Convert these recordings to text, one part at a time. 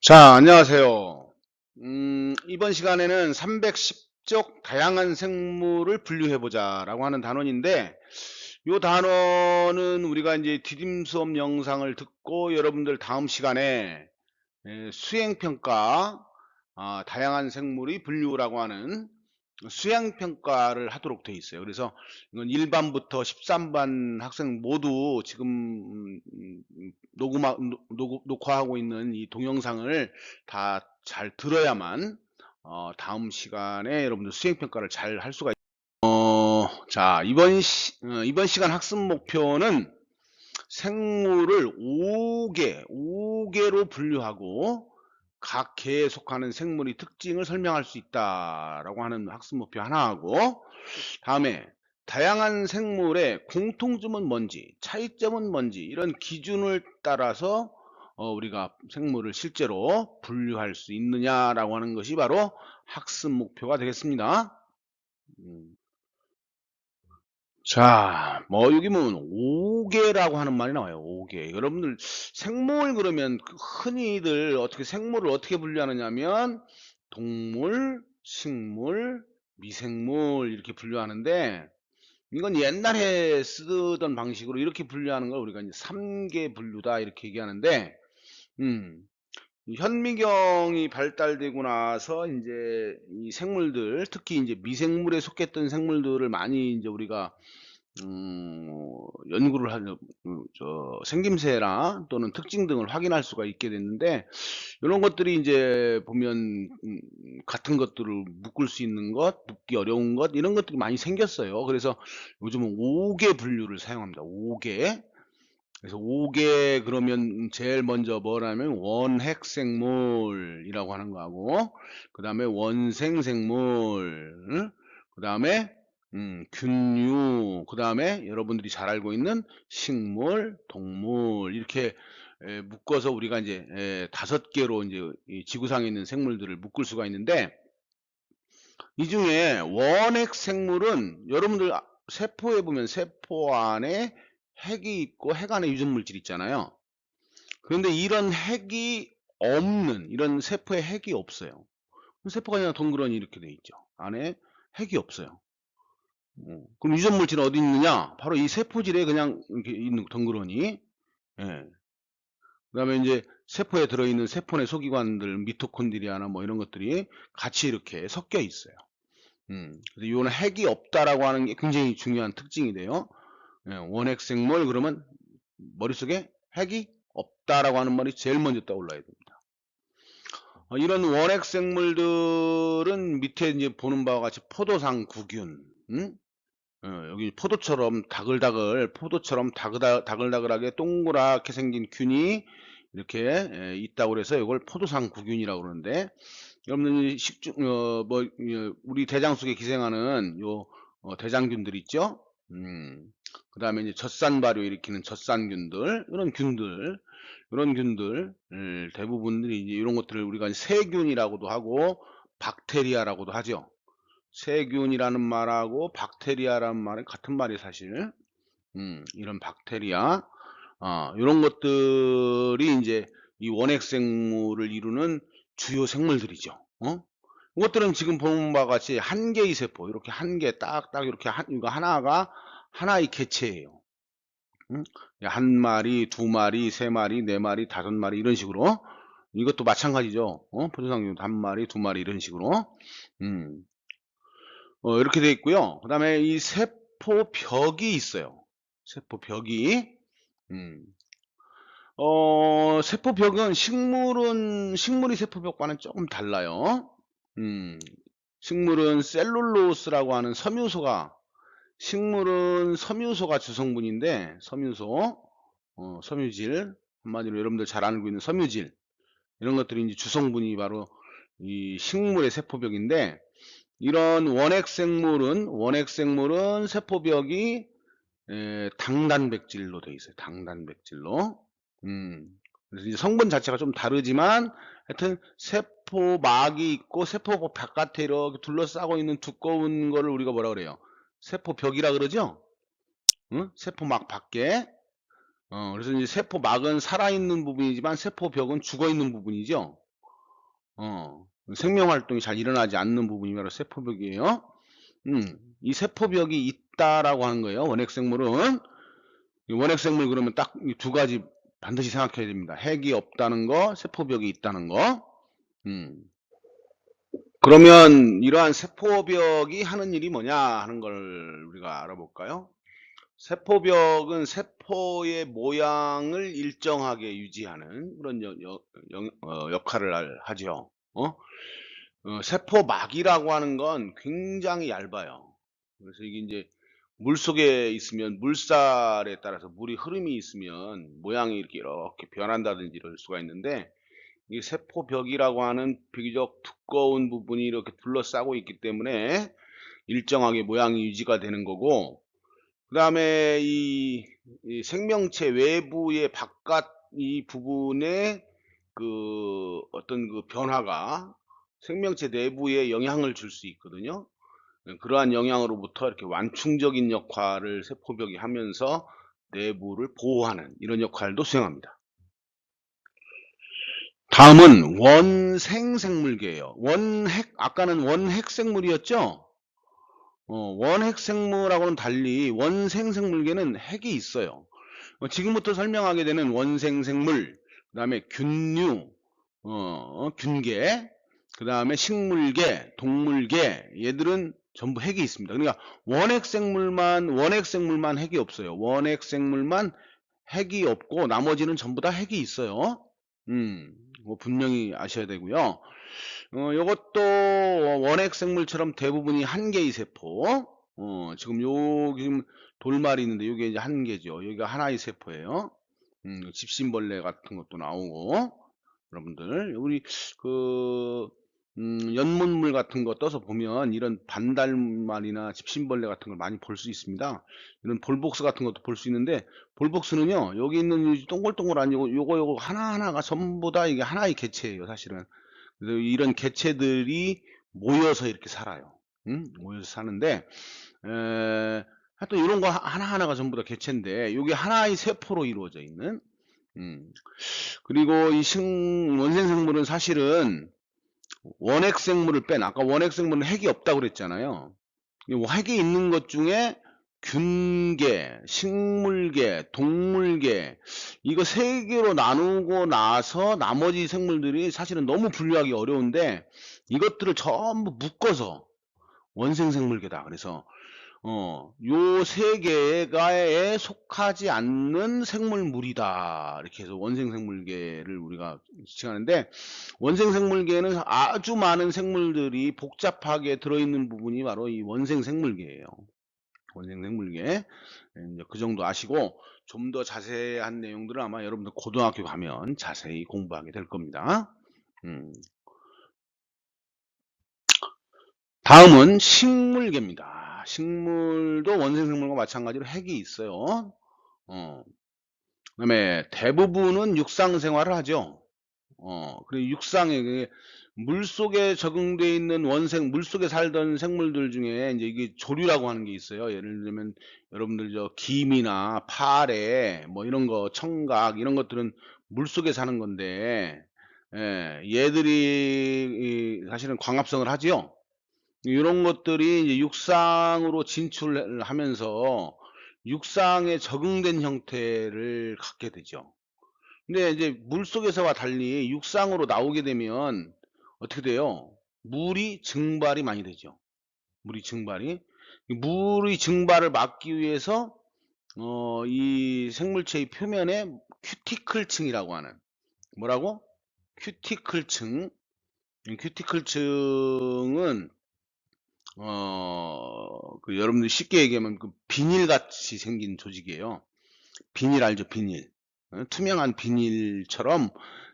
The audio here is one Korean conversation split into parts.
자, 안녕하세요. 이번 시간에는 310쪽 다양한 생물을 분류해보자 라고 하는 단원인데, 이 단원은 우리가 이제 디딤 수업 영상을 듣고 여러분들 다음 시간에 수행평가, 다양한 생물의 분류라고 하는 수행평가를 하도록 돼 있어요. 그래서 이건 1반부터 13반 학생 모두 지금 녹화하고 있는 이 동영상을 다 잘 들어야만 다음 시간에 여러분들 수행평가를 잘 할 수가 있어요. 자, 이번 시간 학습 목표는 생물을 5개로 분류하고 각 개에 속하는 생물의 특징을 설명할 수 있다라고 하는 학습 목표 하나하고, 다음에 다양한 생물의 공통점은 뭔지, 차이점은 뭔지 이런 기준을 따라서 우리가 생물을 실제로 분류할 수 있느냐라고 하는 것이 바로 학습 목표가 되겠습니다. 자, 뭐 여기 보면 5개라고 하는 말이 나와요. 5개. 여러분들 생물 그러면 흔히들 어떻게 생물을 어떻게 분류하느냐면 동물, 식물, 미생물 이렇게 분류하는데, 이건 옛날에 쓰던 방식으로 이렇게 분류하는 걸 우리가 이제 3개 분류다 이렇게 얘기하는데, 음, 이 현미경이 발달되고 나서 이제 이 생물들, 특히 이제 미생물에 속했던 생물들을 많이 이제 우리가 연구를 하는 생김새나 또는 특징 등을 확인할 수가 있게 됐는데, 이런 것들이 이제 보면 같은 것들을 묶을 수 있는 것, 묶기 어려운 것 이런 것들이 많이 생겼어요. 그래서 요즘은 5개 분류를 사용합니다. 5개. 그래서 5개 그러면 제일 먼저 뭐라면 원핵생물이라고 하는 거하고, 그 다음에 원생생물, 그 다음에 균류, 그 다음에 여러분들이 잘 알고 있는 식물, 동물 이렇게 묶어서 우리가 이제 5개로 이제 이 지구상에 있는 생물들을 묶을 수가 있는데, 이 중에 원핵 생물은 여러분들 세포에 보면 세포 안에 핵이 있고 핵 안에 유전 물질 있잖아요. 그런데 이런 핵이 없는, 이런 세포에 핵이 없어요. 세포가 그냥 덩그러니 이렇게 돼 있죠. 안에 핵이 없어요. 그럼 유전 물질은 어디 있느냐? 바로 이 세포질에 그냥 이렇게 있는 덩그러니. 예. 그다음에 이제 세포에 들어있는 세포 내 소기관들, 미토콘드리아나 뭐 이런 것들이 같이 이렇게 섞여 있어요. 그래서 이거는 핵이 없다라고 하는 게 굉장히 중요한 특징이 돼요. 예, 원핵생물 그러면 머릿속에 핵이 없다라고 하는 말이 제일 먼저 떠올라야 됩니다. 이런 원핵생물들은 밑에 이제 보는 바와 같이 포도상 구균, 여기 포도처럼 다글다글하게 동그랗게 생긴 균이 이렇게 있다고 그래서 이걸 포도상 구균이라고 그러는데, 여러분들 우리 대장 속에 기생하는 대장균들 있죠? 그 다음에 이제 젖산 발효 일으키는 젖산균들, 이런 균들, 대부분들이 이제 이런 것들을 우리가 이제 세균이라고도 하고, 박테리아라고도 하죠. 세균이라는 말하고 박테리아라는 말은 같은 말이 사실. 이런 박테리아, 이런 것들이 이제 이 원핵생물을 이루는 주요 생물들이죠. 이것들은 지금 본 바와 같이 한 개의 세포, 이렇게 한 개, 딱딱 이렇게 이거 하나가 하나의 개체예요. 응? 한 마리, 두 마리, 세 마리, 네 마리, 다섯 마리 이런 식으로. 이것도 마찬가지죠. 포도상균 한 마리, 두 마리 이런 식으로. 음, 이렇게 돼 있고요. 그 다음에 이 세포벽이 있어요. 세포벽이. 음, 세포벽은 식물의 세포벽과는 조금 달라요. 음, 식물은 셀룰로스라고 하는 섬유소가 주성분인데, 섬유질, 한마디로 여러분들 잘 알고 있는 섬유질, 이런 것들이 이제 주성분이 바로 이 식물의 세포벽인데, 이런 원핵생물은 세포벽이 당단백질로 되어 있어요. 당단백질로. 음. 그래서 이제 성분 자체가 좀 다르지만 하여튼 세포막이 있고 세포 바깥에 이렇게 둘러싸고 있는 두꺼운 거를 우리가 뭐라 그래요? 세포벽이라 그러죠? 응? 세포막 밖에. 그래서 이제 세포막은 살아있는 부분이지만 세포벽은 죽어있는 부분이죠. 생명 활동이 잘 일어나지 않는 부분이 바로 세포벽이에요. 이 세포벽이 있다라고 하는 거예요. 원핵생물은. 이 원핵생물 그러면 딱 두 가지 반드시 생각해야 됩니다. 핵이 없다는 거, 세포벽이 있다는 거. 그러면 이러한 세포벽이 하는 일이 뭐냐 하는 걸 우리가 알아볼까요? 세포벽은 세포의 모양을 일정하게 유지하는 그런 역할을 하죠. 세포막이라고 하는 건 굉장히 얇아요. 그래서 이게 이제 물속에 있으면 물살에 따라서 물이 흐름이 있으면 모양이 이렇게 변한다든지 이럴 수가 있는데, 이 세포벽이라고 하는 비교적 두꺼운 부분이 이렇게 둘러싸고 있기 때문에 일정하게 모양이 유지가 되는 거고, 그 다음에 이 생명체 외부의 바깥 이 부분에 그 어떤 그 변화가 생명체 내부에 영향을 줄 수 있거든요. 그러한 영향으로부터 이렇게 완충적인 역할을 세포벽이 하면서 내부를 보호하는 이런 역할도 수행합니다. 다음은 원생생물계예요. 아까는 원핵생물이었죠? 원핵생물하고는 달리 원생생물계는 핵이 있어요. 지금부터 설명하게 되는 원생생물, 그 다음에 균류, 균계, 그 다음에 식물계, 동물계, 얘들은 전부 핵이 있습니다. 그러니까 원핵생물만 핵이 없어요. 원핵생물만 핵이 없고 나머지는 전부 다 핵이 있어요. 분명히 아셔야 되고요. 요것도 원핵생물처럼 대부분이 한 개의 세포. 지금 지금 돌말이 있는데 요게 이제 한 개죠. 여기가 하나의 세포예요. 집신벌레 같은 것도 나오고, 여러분들 우리 연못물 같은 거 떠서 보면 이런 반달말이나 집신벌레 같은 걸 많이 볼 수 있습니다. 이런 볼복스 같은 것도 볼 수 있는데, 볼복스는요 여기 있는 이 동글동글한 요거 하나하나가 전부 다 이게 하나의 개체예요, 사실은. 그래서 이런 개체들이 모여서 이렇게 살아요. 모여서 사는데, 하여튼 이런 거 하나하나가 전부 다 개체인데, 요게 하나의 세포로 이루어져 있는. 그리고 이 원생생물은 사실은 원핵생물을 아까 원핵생물은 핵이 없다고 그랬잖아요. 핵이 있는 것 중에 균계, 식물계, 동물계, 이거 세 개로 나누고 나서 나머지 생물들이 사실은 너무 분류하기 어려운데, 이것들을 전부 묶어서 원생생물계다. 그래서 요 세 개가에 속하지 않는 생물물이다. 이렇게 해서 원생생물계를 우리가 지칭하는데, 원생생물계에는 아주 많은 생물들이 복잡하게 들어있는 부분이 바로 이 원생생물계예요. 원생생물계. 이제 그 정도 아시고, 좀 더 자세한 내용들은 아마 여러분들 고등학교 가면 자세히 공부하게 될 겁니다. 다음은 식물계입니다. 식물도 원생생물과 마찬가지로 핵이 있어요. 그다음에 대부분은 육상 생활을 하죠. 그리고 육상에 물속에 적응되어 있는 물속에 살던 생물들 중에 이제 이게 조류라고 하는 게 있어요. 예를 들면 여러분들 김이나 파래 뭐 이런 거, 청각 이런 것들은 물속에 사는 건데, 얘들이 사실은 광합성을 하지요. 이런 것들이 이제 육상으로 진출을 하면서 육상에 적응된 형태를 갖게 되죠. 근데 이제 물속에서와 달리 육상으로 나오게 되면 어떻게 돼요? 물이 증발이 많이 되죠. 물이 증발이. 물의 증발을 막기 위해서 이 생물체의 표면에 큐티클층이라고 하는, 뭐라고? 큐티클층. 큐티클층은 여러분들이 쉽게 얘기하면 그 비닐같이 생긴 조직이에요. 비닐 알죠? 비닐. 투명한 비닐처럼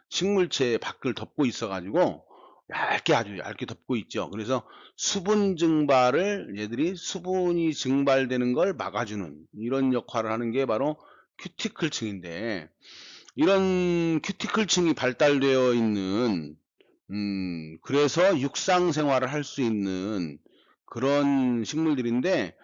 식물체 밖을 덮고 있어가지고 아주 얇게 덮고 있죠. 그래서 수분 증발을 얘들이 수분이 증발되는 걸 막아주는 이런 역할을 하는 게 바로 큐티클층인데, 이런 큐티클층이 발달되어 있는, 그래서 육상 생활을 할 수 있는 그런 식물들인데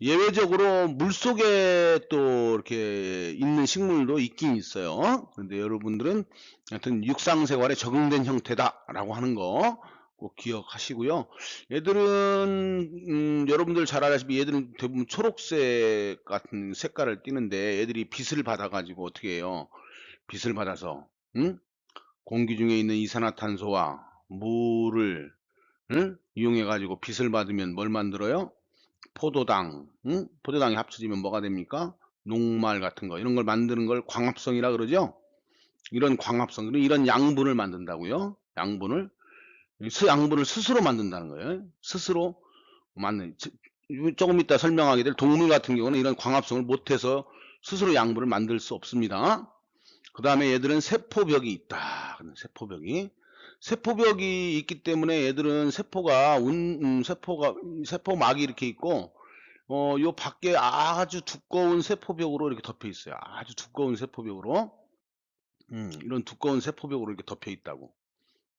예외적으로 물속에 또 이렇게 있는 식물도 있긴 있어요. 그런데 여러분들은 하여튼 육상 생활에 적응된 형태다라고 하는 거 꼭 기억하시고요. 얘들은 여러분들 잘 알다시피 얘들은 대부분 초록색 같은 색깔을 띠는데 얘들이 빛을 받아 가지고 어떻게 해요? 빛을 받아서 공기 중에 있는 이산화탄소와 물을 이용해 가지고 빛을 받으면 뭘 만들어요? 포도당, 포도당이 합쳐지면 뭐가 됩니까? 녹말 같은 거 이런 걸 만드는 걸 광합성이라 그러죠. 이런 광합성, 이런 양분을 만든다고요. 양분을 양분을 스스로 만든다는 거예요. 스스로 만든. 조금 이따 설명하게 될 동물 같은 경우는 이런 광합성을 못해서 스스로 양분을 만들 수 없습니다. 그 다음에 얘들은 세포벽이 있다. 세포벽이. 세포벽이 있기 때문에 얘들은 세포가, 세포막이 이렇게 있고, 요 밖에 아주 두꺼운 세포벽으로 이렇게 덮여 있어요. 아주 두꺼운 세포벽으로. 이런 두꺼운 세포벽으로 이렇게 덮여 있다고.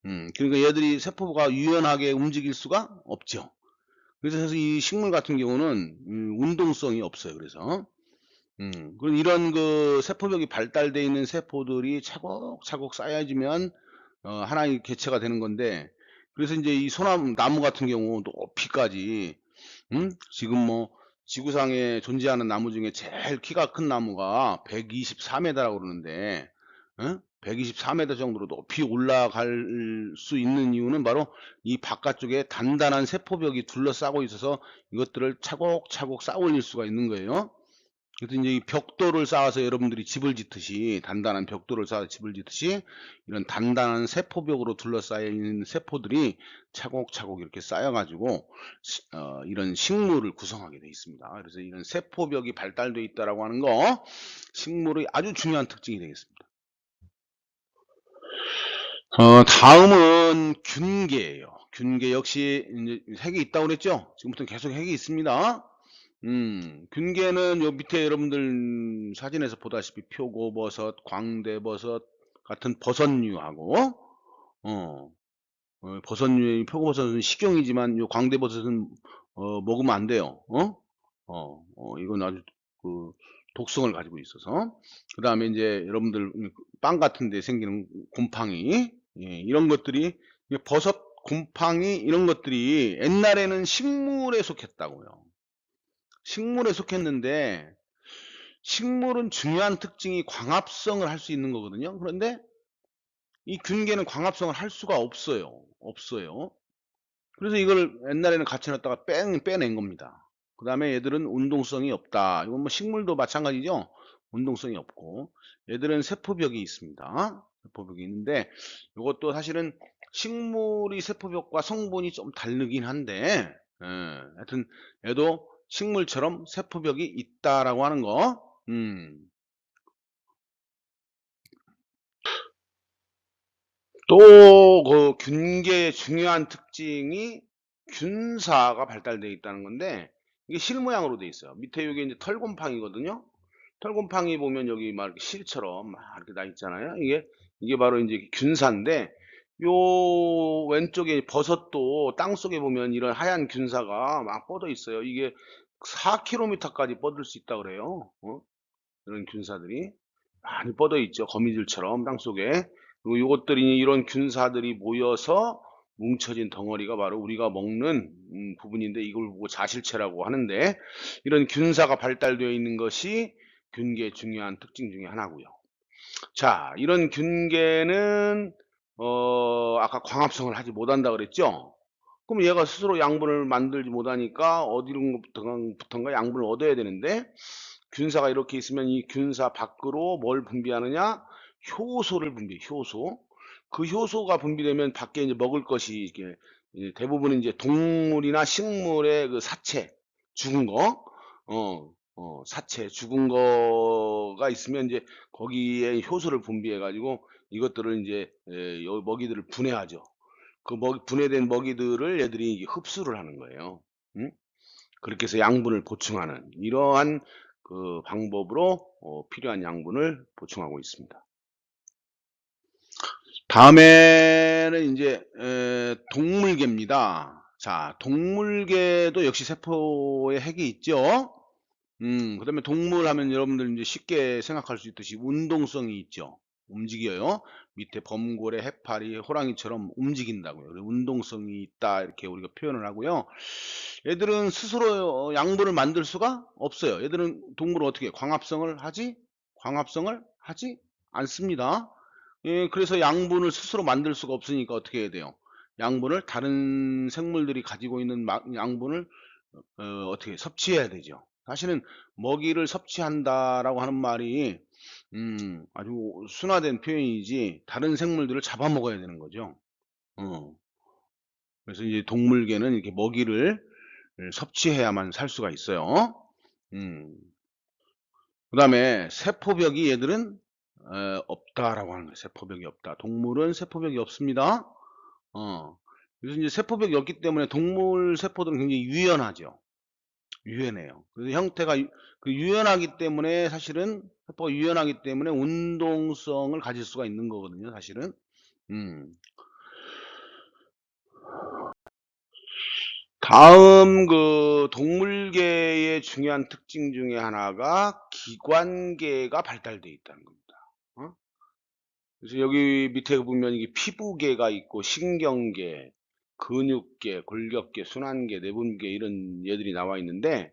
그러니까 얘들이 세포가 유연하게 움직일 수가 없죠. 그래서 이 식물 같은 경우는, 운동성이 없어요. 그래서. 그럼 이런 그 세포벽이 발달되어 있는 세포들이 차곡차곡 쌓여지면 하나의 개체가 되는 건데, 그래서 이제 이 소나무 나무 같은 경우 높이까지 지금 뭐 지구상에 존재하는 나무 중에 제일 키가 큰 나무가 124m라고 그러는데 124m 정도로 높이 올라갈 수 있는 이유는 바로 이 바깥쪽에 단단한 세포벽이 둘러싸고 있어서 이것들을 차곡차곡 쌓아 올릴 수가 있는 거예요. 그래서 이제 이 벽돌을 쌓아서 여러분들이 집을 짓듯이, 단단한 벽돌을 쌓아서 집을 짓듯이 이런 단단한 세포벽으로 둘러싸여 있는 세포들이 차곡차곡 이렇게 쌓여가지고 이런 식물을 구성하게 되어 있습니다. 그래서 이런 세포벽이 발달되어 있다라고 하는 거 식물의 아주 중요한 특징이 되겠습니다. 다음은 균계예요. 균계 역시 이제 핵이 있다고 그랬죠? 지금부터 계속 핵이 있습니다. 균계는 요 밑에 여러분들 사진에서 보다시피 표고버섯, 광대버섯 같은 버섯류하고, 어, 버섯류의 표고버섯은 식용이지만 요 광대버섯은 먹으면 안 돼요. 이건 아주 그 독성을 가지고 있어서. 그 다음에 이제 여러분들 빵 같은 데 생기는 곰팡이, 이런 것들이 버섯, 곰팡이 이런 것들이 옛날에는 식물에 속했다고요. 식물에 속했는데 식물은 중요한 특징이 광합성을 할 수 있는 거거든요. 그런데 이 균계는 광합성을 할 수가 없어요. 없어요. 그래서 이걸 옛날에는 같이 놨다가 빼낸 겁니다. 그 다음에 얘들은 운동성이 없다. 이건 뭐 식물도 마찬가지죠. 운동성이 없고 얘들은 세포벽이 있습니다. 세포벽이 있는데 이것도 사실은 식물이 세포벽과 성분이 좀 다르긴 한데 하여튼 얘도 식물처럼 세포벽이 있다라고 하는 거. 또 그 균계의 중요한 특징이 균사가 발달되어 있다는 건데 이게 실 모양으로 되어 있어요. 밑에 여기 이제 털곰팡이거든요. 털곰팡이 보면 여기 막 이렇게 실처럼 막 이렇게 나 있잖아요. 이게 바로 이제 균사인데 요 왼쪽에 버섯도 땅 속에 보면 이런 하얀 균사가 막 뻗어 있어요. 이게 4km까지 뻗을 수 있다 그래요. 이런 균사들이 많이 뻗어 있죠. 거미줄처럼 땅 속에. 그리고 요것들이 이런 균사들이 모여서 뭉쳐진 덩어리가 바로 우리가 먹는 부분인데 이걸 보고 자실체라고 하는데 이런 균사가 발달되어 있는 것이 균계의 중요한 특징 중에 하나고요. 자, 이런 균계는 아까 광합성을 하지 못한다 그랬죠? 그럼 얘가 스스로 양분을 만들지 못하니까 어디로부턴가 양분을 얻어야 되는데 균사가 이렇게 있으면 이 균사 밖으로 뭘 분비하느냐? 효소를 분비해, 효소. 그 효소가 분비되면 밖에 이제 먹을 것이 이게 대부분 이제 동물이나 식물의 그 사체, 죽은 거, 사체, 죽은 거가 있으면 이제 거기에 효소를 분비해 가지고 이것들을 이제 먹이들을 분해하죠. 그 분해된 먹이들을 얘들이 흡수를 하는 거예요. 응? 그렇게 해서 양분을 보충하는 이러한 그 방법으로 필요한 양분을 보충하고 있습니다. 다음에는 이제 동물계입니다. 자, 동물계도 역시 세포에 핵이 있죠. 그다음에 동물 하면 여러분들 이제 쉽게 생각할 수 있듯이 운동성이 있죠. 움직여요. 밑에 범고래, 해파리, 호랑이처럼 움직인다고요. 그래서 운동성이 있다 이렇게 우리가 표현을 하고요. 얘들은 스스로 양분을 만들 수가 없어요. 얘들은 동물은 어떻게 광합성을 하지? 광합성을 하지 않습니다. 예, 그래서 양분을 스스로 만들 수가 없으니까 어떻게 해야 돼요? 양분을 다른 생물들이 가지고 있는 양분을 어떻게 섭취해야 되죠. 사실은 먹이를 섭취한다라고 하는 말이 아주 순화된 표현이지 다른 생물들을 잡아먹어야 되는 거죠. 어. 그래서 이제 동물계는 이렇게 먹이를 섭취해야만 살 수가 있어요. 음. 그다음에 세포벽이 얘들은 없다라고 하는 거예요. 세포벽이 없다. 동물은 세포벽이 없습니다. 그래서 이제 세포벽이 없기 때문에 동물 세포들은 굉장히 유연하죠. 유연해요. 그래서 형태가 그 유연하기 때문에 사실은 세포가 유연하기 때문에 운동성을 가질 수가 있는 거거든요. 사실은. 음. 다음 그 동물계의 중요한 특징 중에 하나가 기관계가 발달되어 있다는 겁니다. 어? 그래서 여기 밑에 보면 이게 피부계가 있고 신경계, 근육계, 골격계, 순환계, 내분계 이런 얘들이 나와 있는데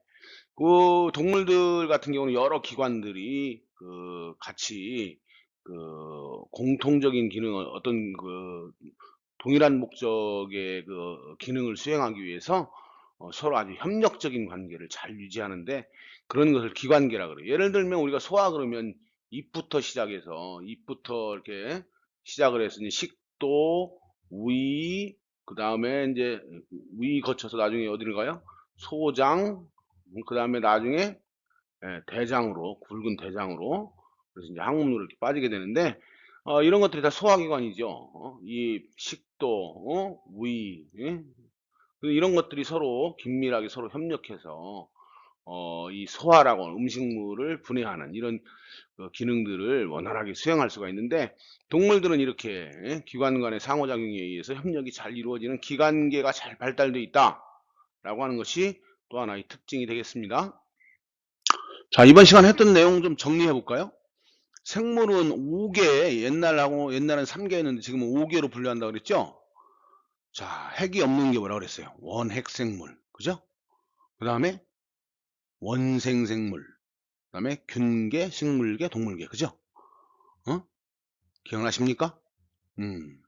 그 동물들 같은 경우는 여러 기관들이 그 같이 그 공통적인 기능 어떤 그 동일한 목적의 그 기능을 수행하기 위해서 서로 아주 협력적인 관계를 잘 유지하는데 그런 것을 기관계라 그래요. 예를 들면 우리가 소화 그러면 입부터 시작해서 입부터 이렇게 시작을 해서 이제 식도, 위, 그다음에 이제 위 거쳐서 나중에 어디를 가요? 소장, 그다음에 나중에 대장으로 굵은 대장으로 그래서 이제 항문으로 이렇게 빠지게 되는데 이런 것들이 다 소화기관이죠. 입, 식도, 위, 예? 이런 것들이 서로 긴밀하게 서로 협력해서 이 소화라고 하는 음식물을 분해하는 이런 기능들을 원활하게 수행할 수가 있는데 동물들은 이렇게 예? 기관 간의 상호작용에 의해서 협력이 잘 이루어지는 기관계가 잘 발달되어 있다라고 하는 것이 또 하나의 특징이 되겠습니다. 자, 이번 시간 했던 내용 좀 정리해 볼까요? 생물은 5개, 옛날은 3개였는데 지금은 5개로 분류한다고 그랬죠? 자, 핵이 없는 게 뭐라 그랬어요? 원핵생물. 그죠? 그 다음에 원생생물. 그 다음에 균계, 식물계, 동물계. 그죠? 어? 기억나십니까? 음.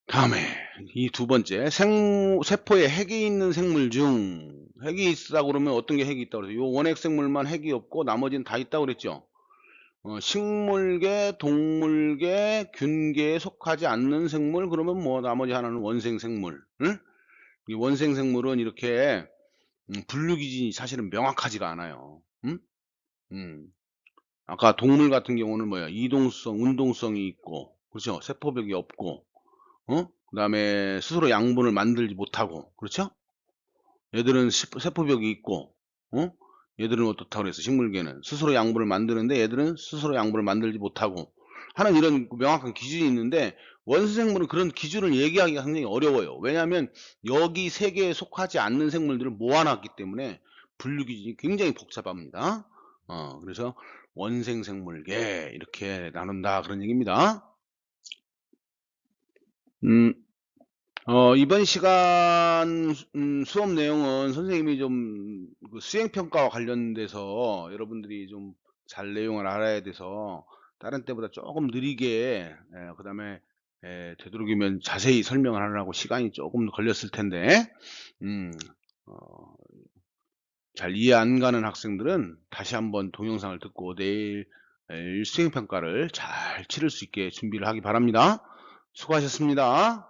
다음에 이 두 번째 세포에 핵이 있는 생물 중 핵이 있다고 그러면 어떤 게 핵이 있다고 그래요? 요 원핵생물만 핵이 없고 나머지는 다 있다고 그랬죠? 식물계, 동물계, 균계에 속하지 않는 생물 그러면 뭐 나머지 하나는 원생생물. 응? 이 원생생물은 이렇게 분류 기준이 사실은 명확하지가 않아요. 응? 음. 아까 동물 같은 경우는 뭐야? 이동성, 운동성이 있고, 그렇죠? 세포벽이 없고, 그다음에 스스로 양분을 만들지 못하고, 그렇죠? 얘들은 세포벽이 있고, 어? 얘들은 어떻다고 그랬어? 식물계는 스스로 양분을 만드는데 얘들은 스스로 양분을 만들지 못하고 하는 이런 명확한 기준이 있는데 원생물은 그런 기준을 얘기하기가 상당히 어려워요. 왜냐하면 여기 세 개에 속하지 않는 생물들을 모아놨기 때문에 분류 기준이 굉장히 복잡합니다. 그래서 원생생물계 이렇게 나눈다 그런 얘기입니다. 음, 이번 시간 수업 내용은 선생님이 좀그 수행평가와 관련돼서 여러분들이 좀 잘 내용을 알아야 돼서 다른 때보다 조금 느리게 그다음에 되도록이면 자세히 설명을 하느라고 시간이 조금 걸렸을 텐데 음, 어, 잘 이해 안 가는 학생들은 다시 한번 동영상을 듣고 내일 수행평가를 잘 치를 수 있게 준비를 하기 바랍니다. 수고하셨습니다.